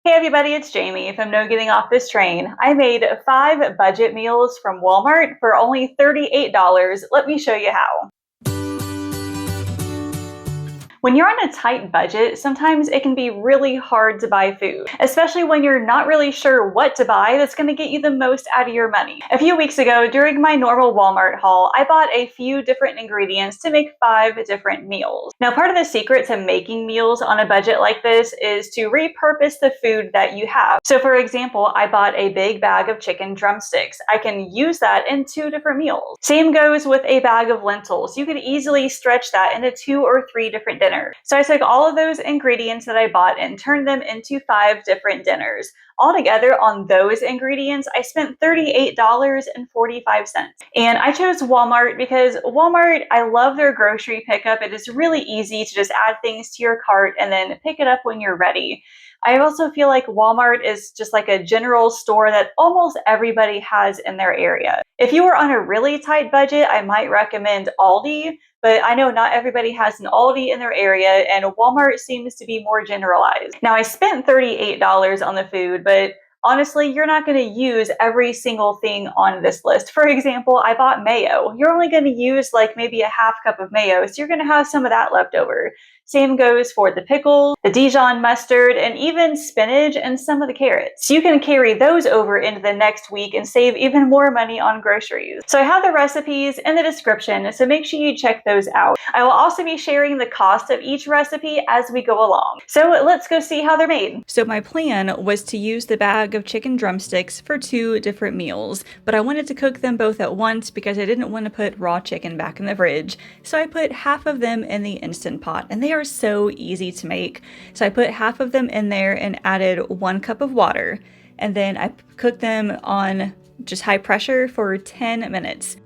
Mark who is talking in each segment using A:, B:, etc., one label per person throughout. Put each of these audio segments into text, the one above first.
A: Hey everybody, it's Jamie from No Getting Off This Train. I made 5 budget meals from Walmart for only $38. Let me show you how. When you're on a tight budget, sometimes it can be really hard to buy food, especially when you're not really sure what to buy that's going to get you the most out of your money. A few weeks ago, during my normal Walmart haul, I bought a few different ingredients to make 5 different meals. Now, part of the secret to making meals on a budget like this is to repurpose the food that you have. So, for example, I bought a big bag of chicken drumsticks. I can use that in 2 different meals. Same goes with a bag of lentils. You could easily stretch that into 2 or 3 different dinners. So I took all of those ingredients that I bought and turned them into 5 different dinners. Altogether, on those ingredients, I spent $38.45. And I chose Walmart because Walmart, I love their grocery pickup. It is really easy to just add things to your cart and then pick it up when you're ready. I also feel like Walmart is just like a general store that almost everybody has in their area. If you are on a really tight budget, I might recommend Aldi, but I know not everybody has an Aldi in their area, and Walmart seems to be more generalized. Now, I spent $38 on the food, but honestly, you're not going to use every single thing on this list. For example, I bought mayo. You're only going to use like maybe a half cup of mayo, so you're going to have some of that left over. Same goes for the pickles, the Dijon mustard, and even spinach and some of the carrots. You can carry those over into the next week and save even more money on groceries. So I have the recipes in the description, so make sure you check those out. I will also be sharing the cost of each recipe as we go along. So let's go see how they're made. So my plan was to use the bag of chicken drumsticks for 2 different meals, but I wanted to cook them both at once because I didn't want to put raw chicken back in the fridge. So I put half of them in the Instant Pot, and they are so easy to make. So I put half of them in there and added 1 cup of water, and then I cooked them on just high pressure for 10 minutes.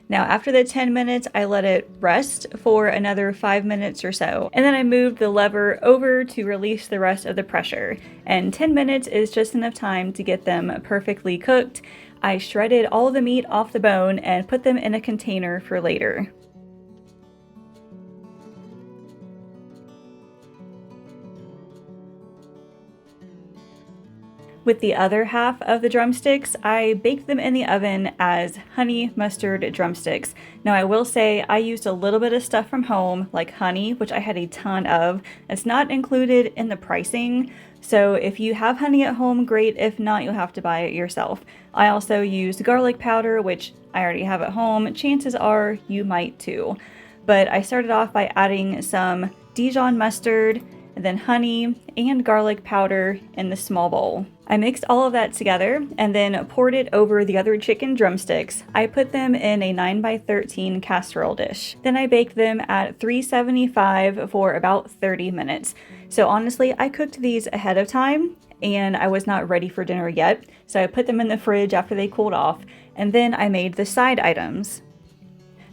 A: Now, after the 10 minutes, I let it rest for another 5 minutes or so, and then I moved the lever over to release the rest of the pressure. And 10 minutes is just enough time to get them perfectly cooked. I shredded all the meat off the bone and put them in a container for later. With the other half of the drumsticks, I baked them in the oven as honey mustard drumsticks. Now, I will say I used a little bit of stuff from home, like honey, which I had a ton of. It's not included in the pricing, so if you have honey at home, great. If not, you'll have to buy it yourself. I also used garlic powder, which I already have at home. Chances are you might too. But I started off by adding some Dijon mustard, and then honey and garlic powder in the small bowl. I mixed all of that together and then poured it over the other chicken drumsticks. I put them in a 9x13 casserole dish. Then I baked them at 375 for about 30 minutes. So honestly, I cooked these ahead of time and I was not ready for dinner yet. So I put them in the fridge after they cooled off, and then I made the side items.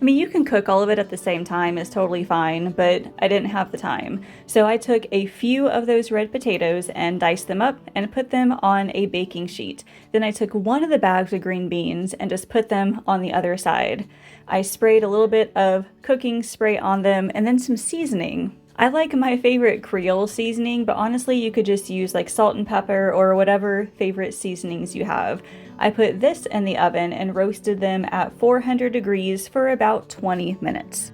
A: I mean, you can cook all of it at the same time, it's totally fine, but I didn't have the time. So I took a few of those red potatoes and diced them up and put them on a baking sheet. Then I took one of the bags of green beans and just put them on the other side. I sprayed a little bit of cooking spray on them and then some seasoning. I like my favorite Creole seasoning, but honestly you could just use like salt and pepper or whatever favorite seasonings you have. I put this in the oven and roasted them at 400 degrees for about 20 minutes.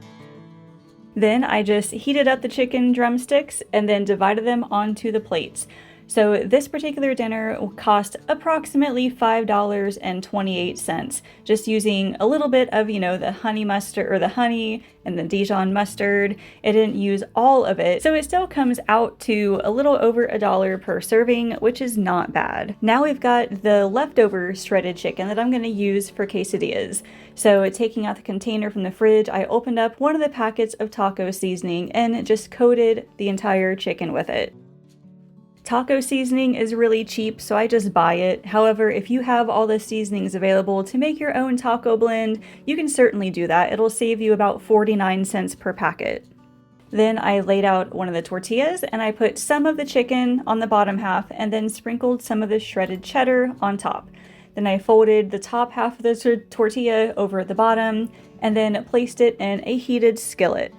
A: Then I just heated up the chicken drumsticks and then divided them onto the plates. So this particular dinner cost approximately $5.28, just using a little bit of, the honey mustard or the honey and the Dijon mustard. It didn't use all of it, so it still comes out to a little over $1 per serving, which is not bad. Now we've got the leftover shredded chicken that I'm going to use for quesadillas. So taking out the container from the fridge, I opened up one of the packets of taco seasoning and just coated the entire chicken with it. Taco seasoning is really cheap, so I just buy it. However, if you have all the seasonings available to make your own taco blend, you can certainly do that. It'll save you about 49 cents per packet. Then I laid out one of the tortillas and I put some of the chicken on the bottom half and then sprinkled some of the shredded cheddar on top. Then I folded the top half of the tortilla over the bottom and then placed it in a heated skillet.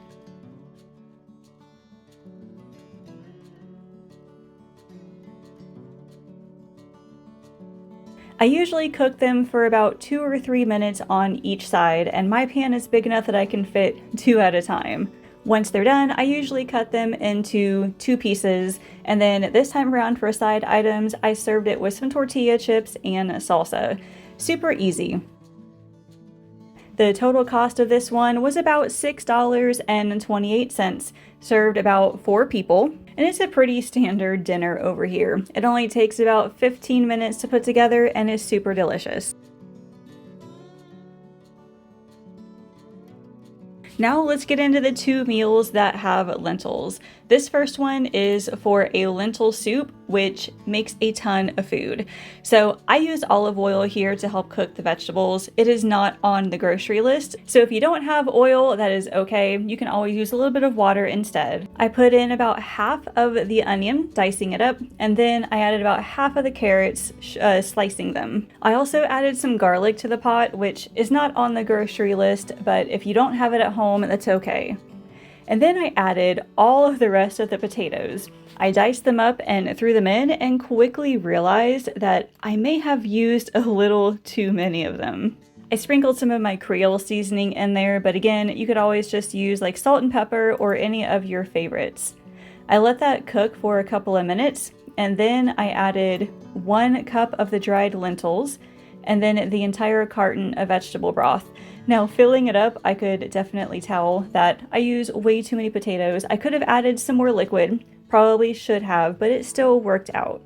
A: I usually cook them for about 2 or 3 minutes on each side, and my pan is big enough that I can fit 2 at a time. Once they're done, I usually cut them into 2 pieces, and then this time around for side items, I served it with some tortilla chips and salsa. Super easy. The total cost of this one was about $6.28, served about 4 people, and it's a pretty standard dinner over here. It only takes about 15 minutes to put together and is super delicious. Now let's get into the 2 meals that have lentils. This first one is for a lentil soup, which makes a ton of food. So I use olive oil here to help cook the vegetables. It is not on the grocery list. So if you don't have oil, that is okay. You can always use a little bit of water instead. I put in about half of the onion, dicing it up, and then I added about half of the carrots, slicing them. I also added some garlic to the pot, which is not on the grocery list, but if you don't have it at home, that's okay. And then I added all of the rest of the potatoes. I diced them up and threw them in and quickly realized that I may have used a little too many of them. I sprinkled some of my Creole seasoning in there, but again, you could always just use like salt and pepper or any of your favorites. I let that cook for a couple of minutes, and then I added 1 cup of the dried lentils and then the entire carton of vegetable broth. Now, filling it up, I could definitely tell that I use way too many potatoes. I could have added some more liquid, probably should have, but it still worked out.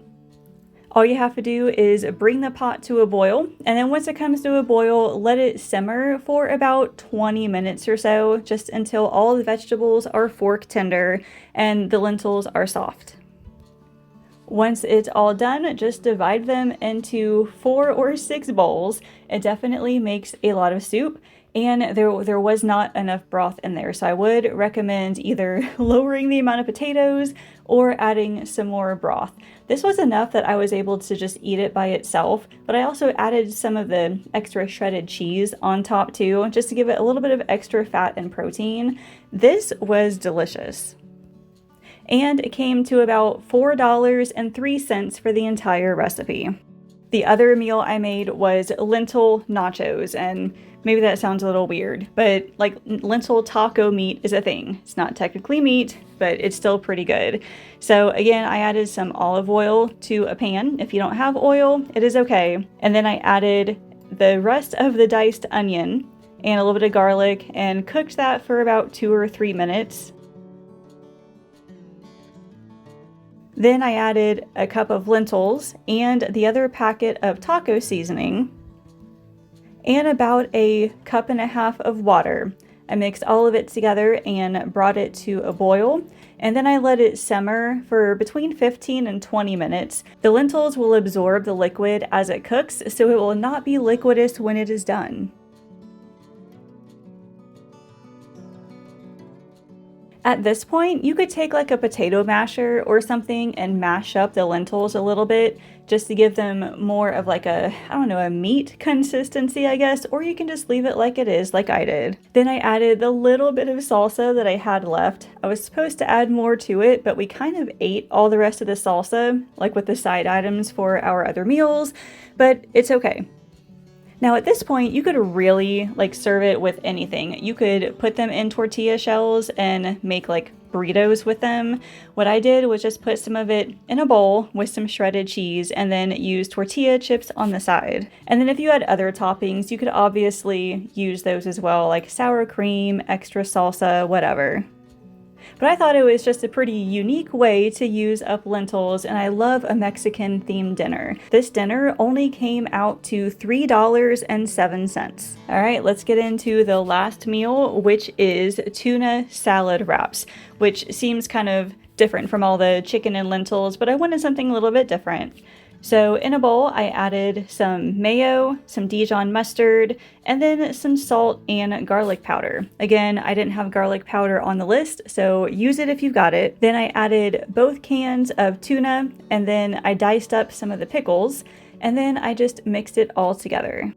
A: All you have to do is bring the pot to a boil, and then once it comes to a boil, let it simmer for about 20 minutes or so, just until all the vegetables are fork tender and the lentils are soft. Once it's all done, just divide them into 4 or 6 bowls. It definitely makes a lot of soup, and there was not enough broth in there, so I would recommend either lowering the amount of potatoes or adding some more broth. This was enough that I was able to just eat it by itself, but I also added some of the extra shredded cheese on top too, just to give it a little bit of extra fat and protein. This was delicious. And it came to about $4.03 for the entire recipe. The other meal I made was lentil nachos, and maybe that sounds a little weird, but like lentil taco meat is a thing. It's not technically meat, but it's still pretty good. So again, I added some olive oil to a pan. If you don't have oil, it is okay. And then I added the rest of the diced onion and a little bit of garlic and cooked that for about 2 or 3 minutes. Then I added a cup of lentils and the other packet of taco seasoning and about a cup and a half of water. I mixed all of it together and brought it to a boil, and then I let it simmer for between 15 and 20 minutes. The lentils will absorb the liquid as it cooks, so it will not be liquidous when it is done. At this point, you could take like a potato masher or something and mash up the lentils a little bit just to give them more of like a, I don't know, a meat consistency, I guess, or you can just leave it like it is, like I did. Then I added the little bit of salsa that I had left. I was supposed to add more to it, but we kind of ate all the rest of the salsa, like with the side items for our other meals, but it's okay. Now at this point, you could really like serve it with anything. You could put them in tortilla shells and make like burritos with them. What I did was just put some of it in a bowl with some shredded cheese and then use tortilla chips on the side. And then if you had other toppings, you could obviously use those as well, like sour cream, extra salsa, whatever. But I thought it was just a pretty unique way to use up lentils, and I love a Mexican themed dinner. This dinner only came out to $3.07. All right, let's get into the last meal, which is tuna salad wraps, which seems kind of different from all the chicken and lentils, but I wanted something a little bit different. So in a bowl, I added some mayo, some Dijon mustard, and then some salt and garlic powder. Again, I didn't have garlic powder on the list, so use it if you've got it. Then I added both cans of tuna, and then I diced up some of the pickles, and then I just mixed it all together.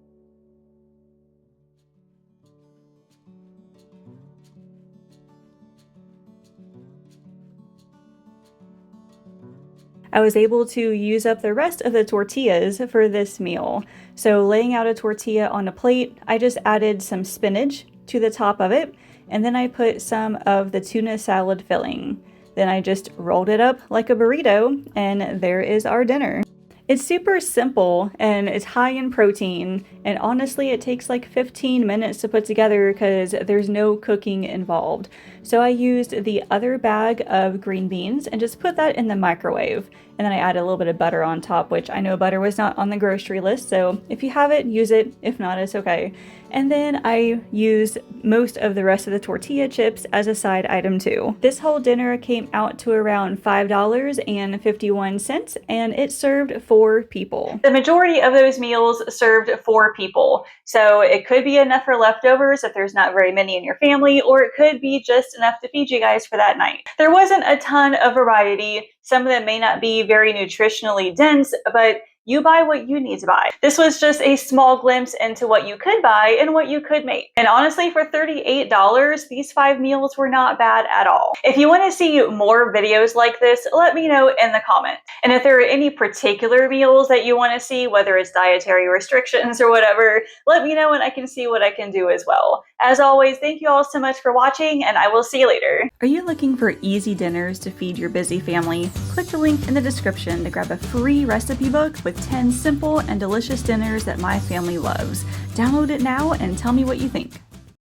A: I was able to use up the rest of the tortillas for this meal. So laying out a tortilla on a plate, I just added some spinach to the top of it, and then I put some of the tuna salad filling. Then I just rolled it up like a burrito, and there is our dinner. It's super simple and it's high in protein, and honestly it takes like 15 minutes to put together because there's no cooking involved. So I used the other bag of green beans and just put that in the microwave. And then I added a little bit of butter on top, which I know butter was not on the grocery list, so if you have it, use it. If not, it's okay. And then I used most of the rest of the tortilla chips as a side item too. This whole dinner came out to around $5.51, and it served 4 people. The majority of those meals served 4 people, so it could be enough for leftovers if there's not very many in your family, or it could be just enough to feed you guys for that night. There wasn't a ton of variety. Some of them may not be very nutritionally dense, but you buy what you need to buy. This was just a small glimpse into what you could buy and what you could make. And honestly, for $38, these 5 meals were not bad at all. If you want to see more videos like this, let me know in the comments. And if there are any particular meals that you want to see, whether it's dietary restrictions or whatever, let me know and I can see what I can do as well. As always, thank you all so much for watching, and I will see you later. Are you looking for easy dinners to feed your busy family? Click the link in the description to grab a free recipe book with 10 simple and delicious dinners that my family loves. Download it now and tell me what you think.